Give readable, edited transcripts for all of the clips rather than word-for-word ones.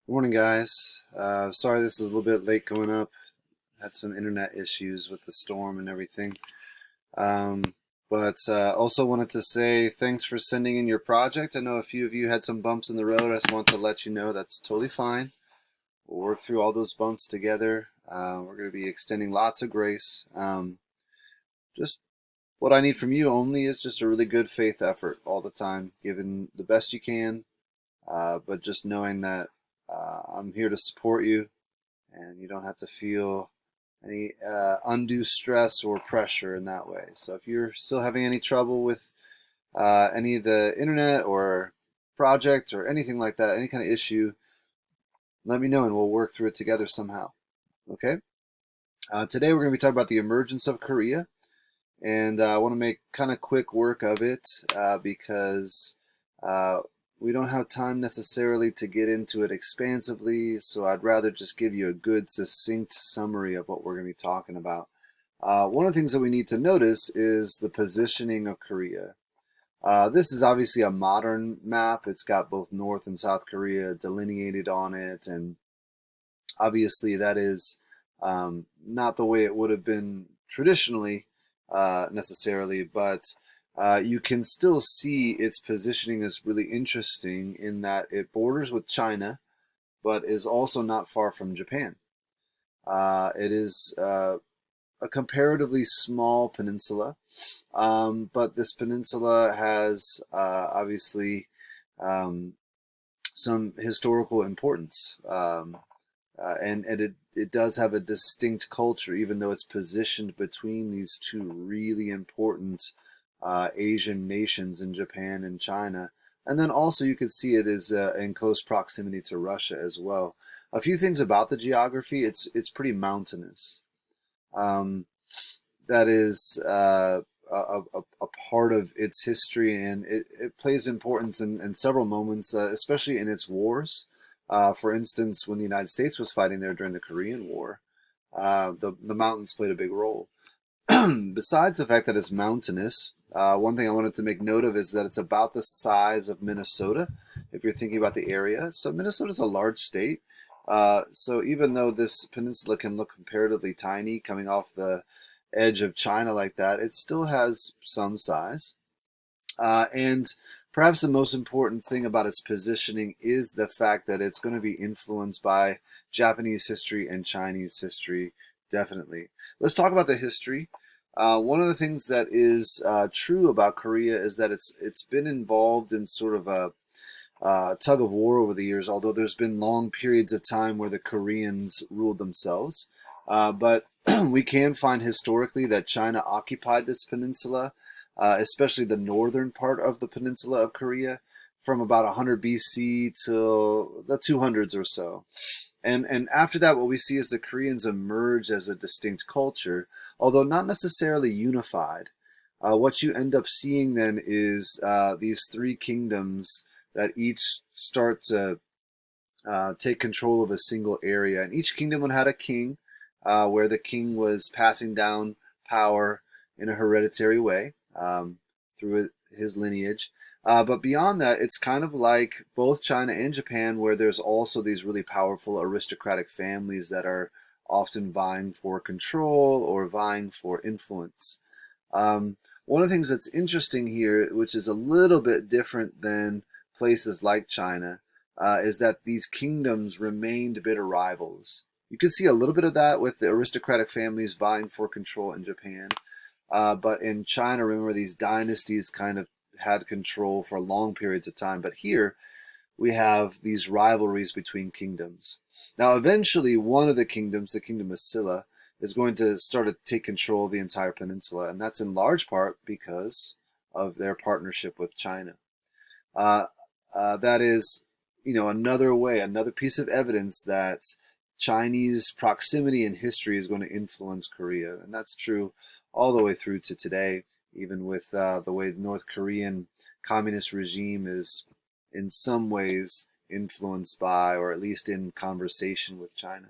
Morning, guys. Sorry this is a little bit late going up. Had some internet issues with the storm and everything. Um, but also wanted to say thanks for sending in your project. I know a few of you had some bumps in the road. I just want to let you know that's totally fine. We'll work through all those bumps together. We're going to be extending lots of grace. Just what I need from you only is just a really good faith effort all the time, giving the best you can, but just knowing that I'm here to support you and you don't have to feel any undue stress or pressure in that way. So if you're still having any trouble with any of the internet or project or anything like that, any kind of issue, let me know and we'll work through it together somehow. Okay? Today we're going to be talking about the emergence of Korea, and I want to make kind of quick work of it because uh, we don't have time necessarily to get into it expansively, so I'd rather just give you a good, succinct summary of what we're going to be talking about. One of the things that we need to notice is the positioning of Korea. This is obviously a modern map. It's got both North and South Korea delineated on it, and obviously that is not the way it would have been traditionally necessarily, but you can still see its positioning is really interesting in that it borders with China, but is also not far from Japan. It is a comparatively small peninsula, but this peninsula has obviously um, some historical importance. And it does have a distinct culture, even though it's positioned between these two really important Asian nations in Japan and China. And then also you could see it is in close proximity to Russia as well. A few things about the geography: it's pretty mountainous. Um, that is a part of its history, and it plays importance in several moments, especially in its wars. For instance, when the United States was fighting there during the Korean War, the mountains played a big role. Besides the fact that it's mountainous, one thing I wanted to make note of is that it's about the size of Minnesota, if you're thinking about the area. So Minnesota's a large state. So even though this peninsula can look comparatively tiny coming off the edge of China like that, it still has some size. And perhaps the most important thing about its positioning is the fact that it's going to be influenced by Japanese history and Chinese history, definitely. Let's talk about the history. One of the things that is true about Korea is that it's been involved in sort of a tug of war over the years, although there's been long periods of time where the Koreans ruled themselves. But we can find historically that China occupied this peninsula, especially the northern part of the peninsula of Korea, from about 100 BC till the 200s or so. And after that, what we see is the Koreans emerge as a distinct culture, although not necessarily unified. What you end up seeing then is these three kingdoms that each start to take control of a single area. And each kingdom would had a king, where the king was passing down power in a hereditary way through his lineage. But beyond that, it's kind of like both China and Japan, where there's also these really powerful aristocratic families that are often vying for control or vying for influence. Um, One of the things that's interesting here, which is a little bit different than places like China, is that these kingdoms remained bitter rivals. You can see a little bit of that with the aristocratic families vying for control in Japan. But in China, remember, these dynasties kind of had control for long periods of time. But here, we have these rivalries between kingdoms. Now, eventually, one of the kingdoms, the kingdom of Silla, is going to start to take control of the entire peninsula, and that's in large part because of their partnership with China. Uh, that is, another way, another piece of evidence that Chinese proximity in history is going to influence Korea, and that's true all the way through to today, even with the way the North Korean communist regime is in some ways influenced by, or at least in conversation with, China.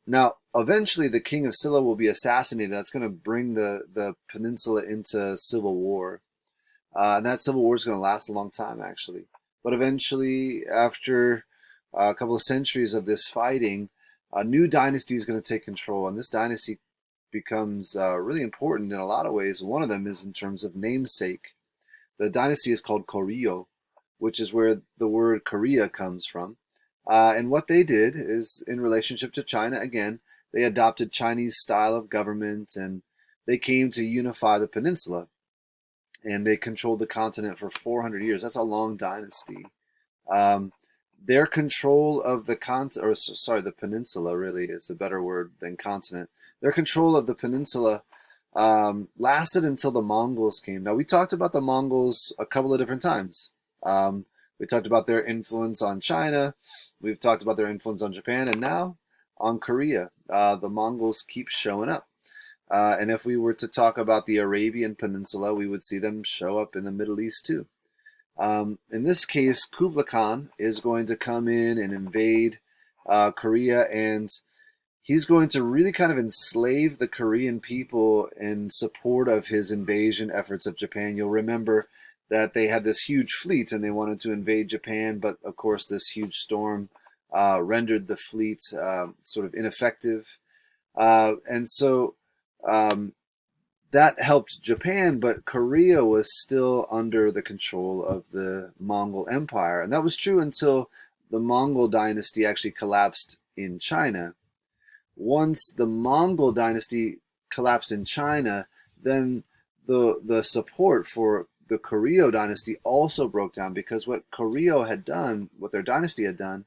Now, eventually, the king of Silla will be assassinated. That's going to bring the peninsula into civil war. And that civil war is going to last a long time, actually. But eventually, after a couple of centuries of this fighting, a new dynasty is going to take control, and this dynasty becomes really important in a lot of ways. One of them is in terms of namesake. The dynasty is called Koryo, which is where the word Korea comes from. And what they did is, in relationship to China, again, they adopted Chinese style of government, and they came to unify the peninsula. And they controlled the continent for 400 years. That's a long dynasty. Um, their control of the peninsula really is a better word than continent. Their control of the peninsula lasted until the Mongols came. Now, we talked about the Mongols a couple of different times. We talked about their influence on China. We've talked about their influence on Japan, and now on Korea. The Mongols keep showing up. And if we were to talk about the Arabian Peninsula, we would see them show up in the Middle East too. In this case, Kublai Khan is going to come in and invade Korea, and he's going to really kind of enslave the Korean people in support of his invasion efforts of Japan. You'll remember that they had this huge fleet and they wanted to invade Japan, but of course this huge storm rendered the fleet sort of ineffective. And so that helped Japan, but Korea was still under the control of the Mongol Empire. And that was true until the Mongol dynasty actually collapsed in China. Once the Mongol dynasty collapsed in China, then the support for the Koryo dynasty also broke down, because what Koryo had done, what their dynasty had done,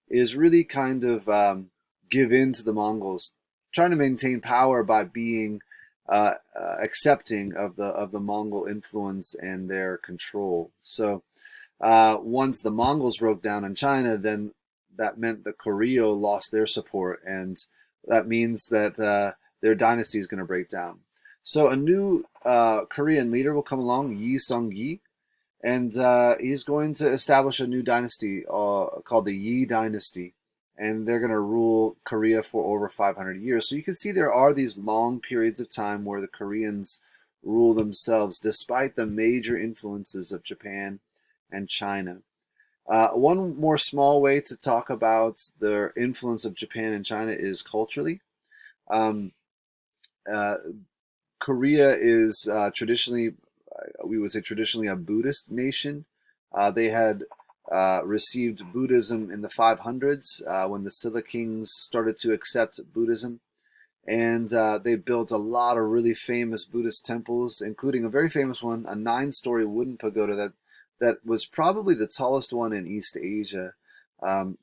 is really kind of give in to the Mongols, trying to maintain power by being accepting of the Mongol influence and their control. So once the Mongols broke down in China, then that meant the Koryo lost their support, and that means that their dynasty is going to break down. So a new Korean leader will come along, Yi Sung-gi, and he's going to establish a new dynasty called the Yi Dynasty. And they're going to rule Korea for over 500 years. So you can see there are these long periods of time where the Koreans rule themselves, despite the major influences of Japan and China. One more small way to talk about the influence of Japan and China is culturally. Korea is traditionally, we would say traditionally, a Buddhist nation. They had received Buddhism in the 500s when the Silla kings started to accept Buddhism. And they built a lot of really famous Buddhist temples, including a very famous one, a 9-story wooden pagoda that was probably the tallest one in East Asia.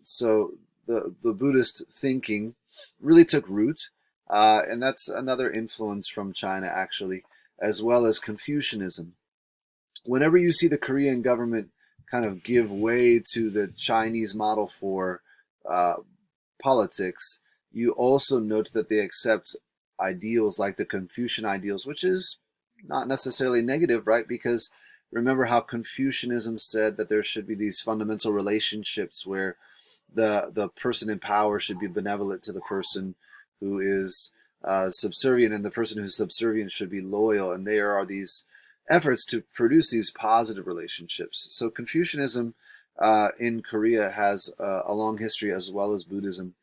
So the Buddhist thinking really took root. And that's another influence from China, actually, as well as Confucianism. Whenever you see the Korean government kind of give way to the Chinese model for politics, you also note that they accept ideals like the Confucian ideals, which is not necessarily negative, right? Because remember how Confucianism said that there should be these fundamental relationships where the person in power should be benevolent to the person who is subservient, and the person who's subservient should be loyal. And there are these efforts to produce these positive relationships. So Confucianism in Korea has a long history, as well as Buddhism.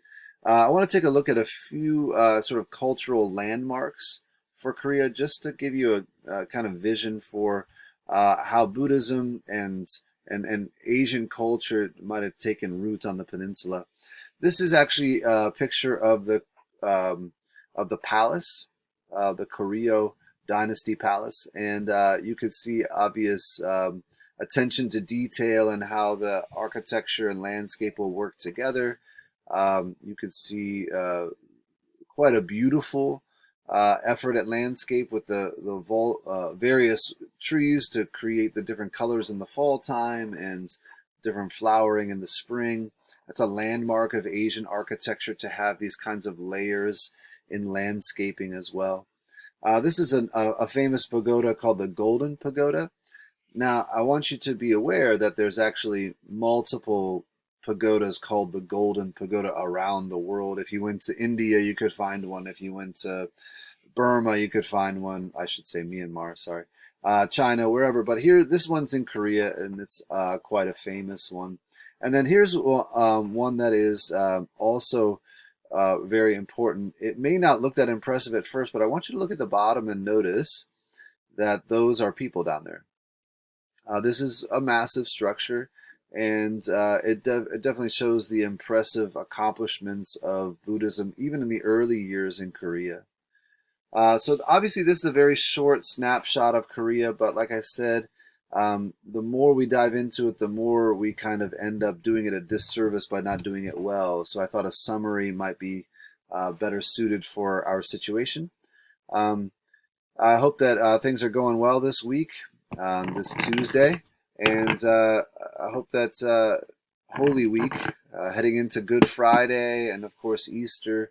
I want to take a look at a few sort of cultural landmarks for Korea, just to give you a kind of vision for how Buddhism and Asian culture might have taken root on the peninsula. This is actually a picture of the palace, the Koryo Dynasty Palace, and you could see obvious attention to detail and how the architecture and landscape will work together. You could see quite a beautiful effort at landscape with the various trees to create the different colors in the fall time and different flowering in the spring. That's a landmark of Asian architecture, to have these kinds of layers in landscaping as well. This is a famous pagoda called the Golden Pagoda. Now, I want you to be aware that there's actually multiple pagodas called the Golden Pagoda around the world. If you went to India, you could find one. If you went to Burma, you could find one. I should say Myanmar, sorry. China, wherever. But here, this one's in Korea, and it's quite a famous one. And then here's one that is also very important. It may not look that impressive at first, but I want you to look at the bottom and notice that those are people down there. This is a massive structure, and it definitely shows the impressive accomplishments of Buddhism, even in the early years in Korea. So obviously, this is a very short snapshot of Korea, but like I said, the more we dive into it, the more we kind of end up doing it a disservice by not doing it well. So I thought a summary might be better suited for our situation. Um, I hope that things are going well this week, this Tuesday, and I hope that Holy Week, heading into Good Friday and of course Easter,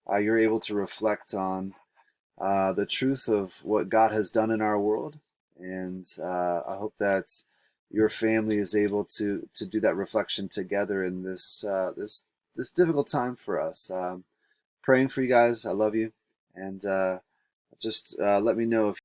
you're able to reflect on the truth of what God has done in our world, and I hope that your family is able to do that reflection together in this difficult time for us. Praying for you guys. I love you, and just let me know if